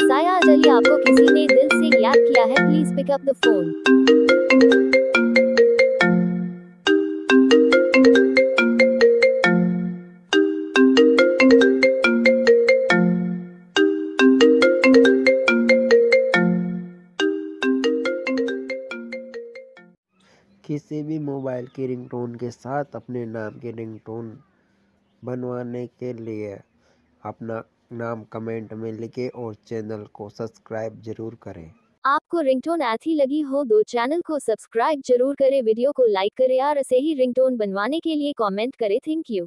सायाद अली, आपको किसी ने दिल से याद किया है, please pick up the phone. किसी भी मोबाइल की रिंगटोन के साथ अपने नाम की रिंगटोन बनवाने के लिए अपना नाम कमेंट में लिखें और चैनल को सब्सक्राइब जरूर करें। आपको रिंगटोन अच्छी लगी हो तो चैनल को सब्सक्राइब जरूर करें, वीडियो को लाइक करें और ऐसे ही रिंगटोन बनवाने के लिए कमेंट करें। Thank you.